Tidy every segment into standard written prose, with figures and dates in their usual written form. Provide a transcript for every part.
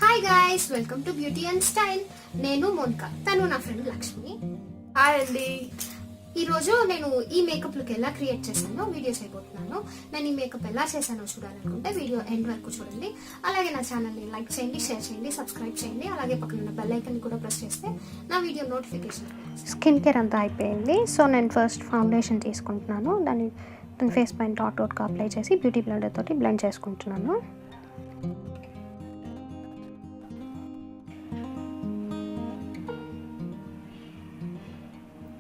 Hi guys, welcome to beauty and style. నేను మోనికా, తను నా ఫ్రెండ్ లక్ష్మి. హాయ్ అండి. ఈరోజు నేను ఈ మేకప్ లుక్ ఎలా క్రియేట్ చేశానో వీడియోస్ అయిపోతున్నాను. నేను ఈ మేకప్ ఎలా చేశానో చూడాలనుకుంటే వీడియో ఎండ్ వరకు చూడండి. అలాగే నా ఛానల్ని లైక్ చేయండి, షేర్ చేయండి, సబ్స్క్రైబ్ చేయండి. అలాగే పక్కన ఉన్న బెల్ ఐకన్ కూడా ప్రెస్ చేస్తే నా వీడియో నోటిఫికేషన్. స్కిన్ కేర్ అంతా అయిపోయింది. సో నేను ఫస్ట్ ఫౌండేషన్ తీసుకుంటున్నాను. దాన్ని ఫేస్ పైన డాట్గా అప్లై చేసి బ్యూటీ బ్లెండర్ తోటి బ్లెండ్ చేసుకుంటున్నాను.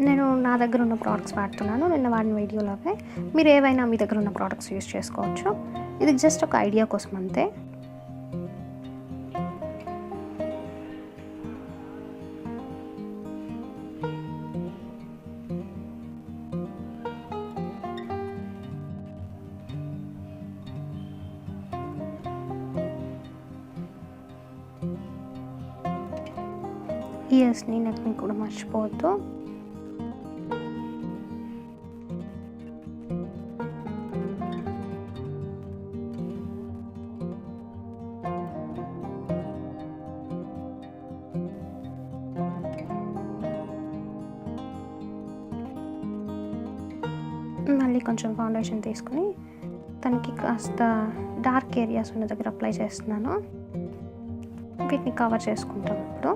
నేను నా దగ్గర ఉన్న ప్రోడక్ట్స్ వాడుతున్నాను. నిన్న వాడిన వీడియోలోనే మీరు ఏవైనా మీ దగ్గర ఉన్న ప్రోడక్ట్స్ యూస్ చేసుకోవచ్చు. ఇది జస్ట్ ఒక ఐడియా కోసం అంతే. ఇయర్స్ని నెక్ని కూడా మర్చిపోవద్దు. మళ్ళీ కొంచెం ఫౌండేషన్ తీసుకుని తనకి కాస్త డార్క్ ఏరియాస్ ఉన్న దగ్గర అప్లై చేస్తున్నాను. వీటిని కవర్ చేసుకుంటాం ఇప్పుడు.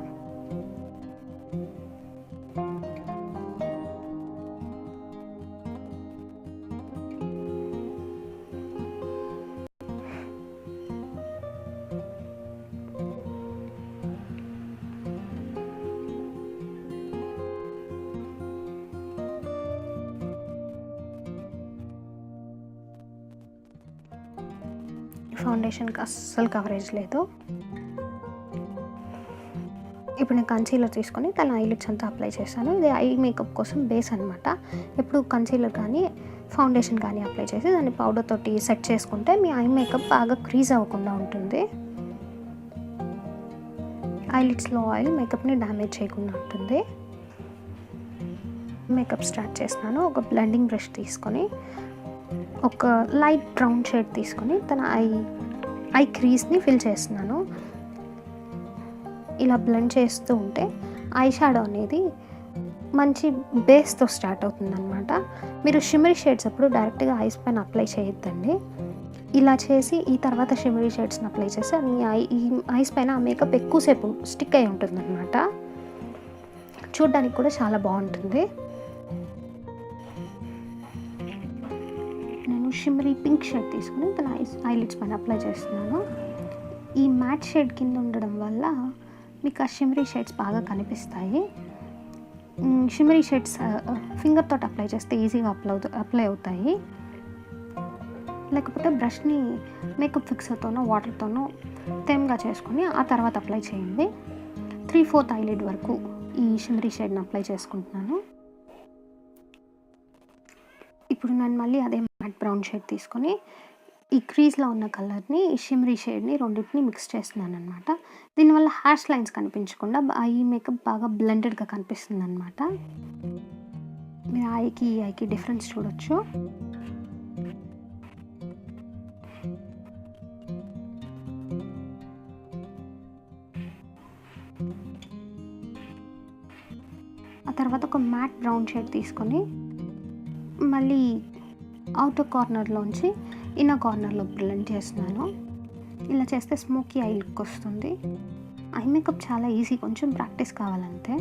ఫౌండేషన్కి అస్సలు కవరేజ్ లేదు. ఇప్పుడు నేను కన్సీలర్ తీసుకొని తన ఐలిడ్స్ అంతా అప్లై చేశాను. ఇది ఐ మేకప్ కోసం బేస్ అనమాట. ఇప్పుడు కన్సీలర్ కానీ ఫౌండేషన్ కానీ అప్లై చేసి దాన్ని పౌడర్ తోటి సెట్ చేసుకుంటే మీ ఐ మేకప్ బాగా క్రీజ్ అవ్వకుండా ఉంటుంది. ఐలిడ్స్లో ఆయిల్ మేకప్ని డ్యామేజ్ చేయకుండా ఉంటుంది. మేకప్ స్టార్ట్ చేస్తున్నాను. ఒక బ్లెండింగ్ బ్రష్ తీసుకొని ఒక లైట్ బ్రౌన్ షేడ్ తీసుకొని తన ఐ క్రీజ్ని ఫిల్ చేస్తున్నాను. ఇలా బ్లెండ్ చేస్తూ ఉంటే ఐ షాడో అనేది మంచి బేస్తో స్టార్ట్ అవుతుంది అనమాట. మీరు షిమరీ షేడ్స్ అప్పుడు డైరెక్ట్గా ఐస్ పైన అప్లై చేయొద్దండి. ఇలా చేసి ఈ తర్వాత షిమరీ షేడ్స్ని అప్లై చేసి మీ ఈ ఐస్ పైన ఆ మేకప్ ఎక్కువసేపు స్టిక్ అయి ఉంటుంది అనమాట. చూడ్డానికి కూడా చాలా బాగుంటుంది. షిమ్మరీ పింక్ షేడ్ తీసుకుని తన ఐలిడ్స్ పైన అప్లై చేస్తున్నాను. ఈ మ్యాట్ షేడ్ కింద ఉండడం వల్ల మీకు ఆ షిమ్మరీ షేడ్స్ బాగా కనిపిస్తాయి. షిమ్మరీ షేడ్స్ ఫింగర్ తోటి అప్లై చేస్తే ఈజీగా అప్లై అవుతాయి. లేకపోతే బ్రష్ని మేకప్ ఫిక్సర్తోనో వాటర్తోనో తెమ్గా చేసుకొని ఆ తర్వాత అప్లై చేయండి. 3/4 ఐలిడ్ వరకు ఈ షిమ్మరీ షేడ్ని అప్లై చేసుకుంటున్నాను. ఇప్పుడు నేను మళ్ళీ అదే మ్యాట్ బ్రౌన్ షేడ్ తీసుకొని ఈ క్రీజ్లో ఉన్న కలర్ని ఈ షిమ్మరీ షేడ్ని రెండింటిని మిక్స్ చేస్తున్నాను అనమాట. దీనివల్ల హ్యాష్ లైన్స్ కనిపించకుండా ఈ మేకప్ బాగా బ్లెండెడ్గా కనిపిస్తుంది అనమాట. మీరు ఈ ఐకి డిఫరెన్స్ చూడొచ్చు. ఆ తర్వాత ఒక మ్యాట్ బ్రౌన్ షేడ్ తీసుకొని మళ్ళీ అవుటర్ కార్నర్లోంచి ఇన్నర్ కార్నర్లో బ్లెండ్ చేస్తున్నాను. ఇలా చేస్తే స్మోకీ ఐ లుక్ వస్తుంది. ఐ మేకప్ చాలా ఈజీ, కొంచెం ప్రాక్టీస్ కావాలంతే.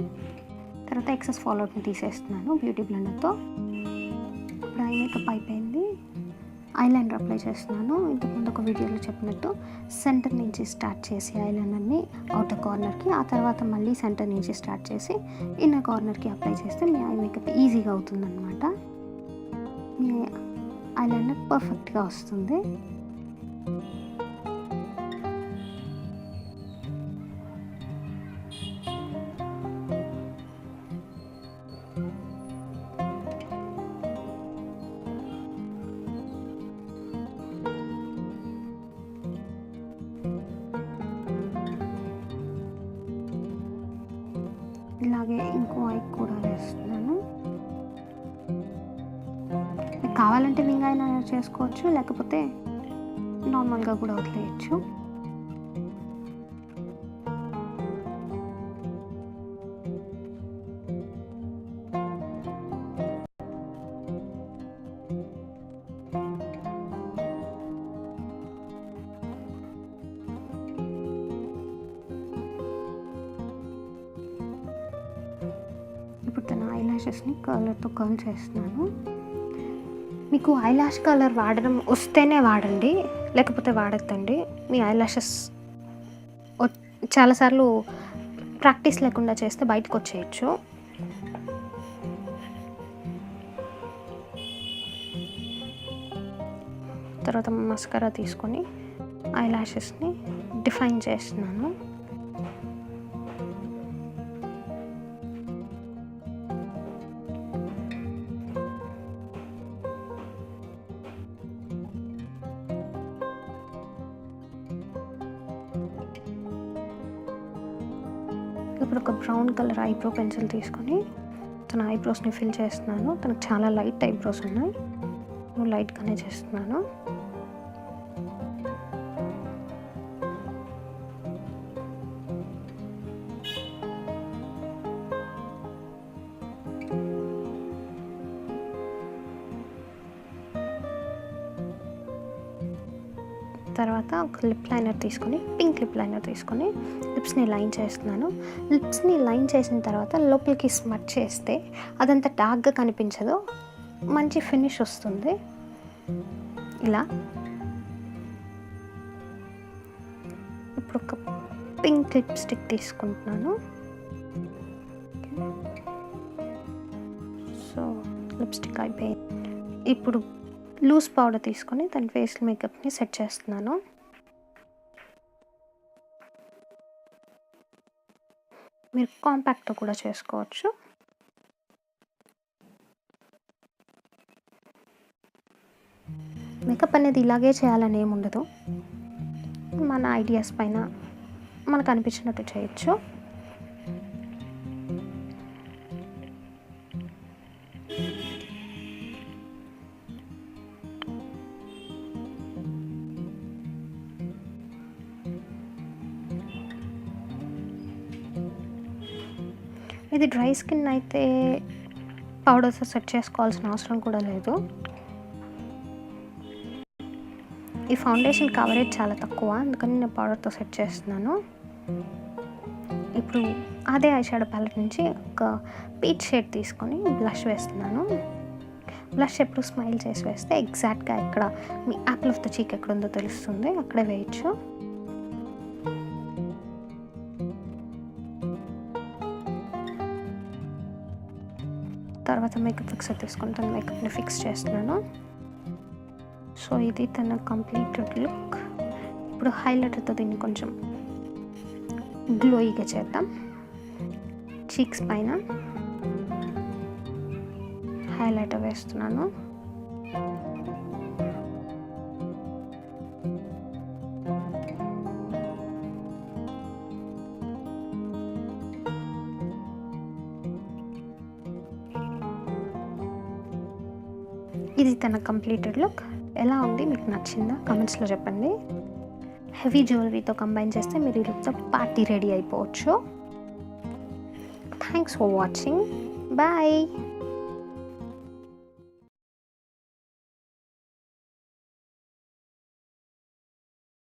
తర్వాత ఎక్సెస్ ఫాలోవర్ని తీసేస్తున్నాను బ్యూటీ బ్లెండర్తో. ఇప్పుడు ఐ మేకప్ అయిపోయింది. ఐలైనర్ అప్లై చేస్తున్నాను. ఇంతకుముందు ఒక వీడియోలో చెప్పినట్టు సెంటర్ నుంచి స్టార్ట్ చేసి ఐలైనర్ని అవుటర్ కార్నర్కి, ఆ తర్వాత మళ్ళీ సెంటర్ నుంచి స్టార్ట్ చేసి ఇన్నర్ కార్నర్కి అప్లై చేస్తే మీ ఐ మేకప్ ఈజీగా అవుతుందన్నమాట. మీ ఐలైనర్ పర్ఫెక్ట్గా వస్తుంది. ఇలాగే ఇంకో ఐ కూడా వేస్తున్నాను. కావాలంటే వింగ్ అయినా చేసుకోవచ్చు, లేకపోతే నార్మల్గా కూడా వదిలేయచ్చు. ఇప్పుడు తన ఐ ల్యాషెస్ని కలర్తో కర్ల్ చేస్తున్నాను. మీకు ఐ ల్యాష్ కలర్ వాడడం వస్తేనే వాడండి, లేకపోతే వాడద్దండి. మీ ఐ ల్యాషెస్ చాలాసార్లు ప్రాక్టీస్ లేకుండా చేస్తే బయటకు వచ్చేయచ్చు. తర్వాత మస్కరా తీసుకొని ఐ ల్యాషెస్ని డిఫైన్ చేస్తున్నాను. ఇప్పుడు ఒక బ్రౌన్ కలర్ ఐబ్రో పెన్సిల్ తీసుకొని తన ఐబ్రోస్ని ఫిల్ చేస్తున్నాను. తనకు చాలా లైట్ ఐబ్రోస్ ఉన్నాయి, లైట్గానే చేస్తున్నాను. తర్వాత ఒక లిప్ లైనర్ తీసుకొని, పింక్ లిప్ లైనర్ తీసుకొని లిప్స్ని లైన్ చేస్తున్నాను. లిప్స్ని లైన్ చేసిన తర్వాత లోపలికి స్మచ్ చేస్తే అదంతా డార్క్గా కనిపించదు, మంచి ఫినిష్ వస్తుంది. ఇలా ఇప్పుడు ఒక పింక్ లిప్స్టిక్ తీసుకుంటున్నాను. సో లిప్స్టిక్ అయిపోయింది. ఇప్పుడు లూజ్ పౌడర్ తీసుకొని తన ఫేస్ మేకప్ని సెట్ చేస్తున్నాను. మీరు కాంపాక్ట్తో కూడా చేసుకోవచ్చు. మేకప్ అనేది ఇలాగే చేయాలని ఏమి ఉండదు, మన ఐడియాస్ పైన మనకు అనిపించినట్టు చేయొచ్చు. ఇది డ్రై స్కిన్ అయితే పౌడర్స్ సెట్ చేసుకోవాల్సిన అవసరం కూడా లేదు. ఈ ఫౌండేషన్ కవరేజ్ చాలా తక్కువ, అందుకని నేను పౌడర్తో సెట్ చేస్తున్నాను. ఇప్పుడు అదే ఐ షాడో ప్యాలెట్ నుంచి ఒక పీచ్ షేడ్ తీసుకొని బ్లష్ వేస్తున్నాను. బ్లష్ ఎప్పుడు స్మైల్ చేసి వేస్తే ఎగ్జాక్ట్గా ఎక్కడ మీ యాపిల్ ఆఫ్ ద చీక్ ఎక్కడ ఉందో తెలుస్తుంది, అక్కడే వేయచ్చు. తర్వాత మేకప్ ఫిక్సర్ తీసుకొని తన మేకప్ని ఫిక్స్ చేస్తున్నాను. సో ఇది తన కంప్లీటెడ్ లుక్. ఇప్పుడు హైలైటర్తో దీన్ని కొంచెం గ్లోయిగా చేద్దాం. చీక్స్ పైన హైలైటర్ వేస్తున్నాను. ఇది తన కంప్లీటెడ్ లుక్. ఎలా ఉంది, మీకు నచ్చిందా కామెంట్స్లో చెప్పండి. హెవీ జ్యువెలరీతో కంబైన్ చేస్తే మీరు ఈ లుక్తో పార్టీ రెడీ అయిపోవచ్చు. Thanks for watching. బాయ్.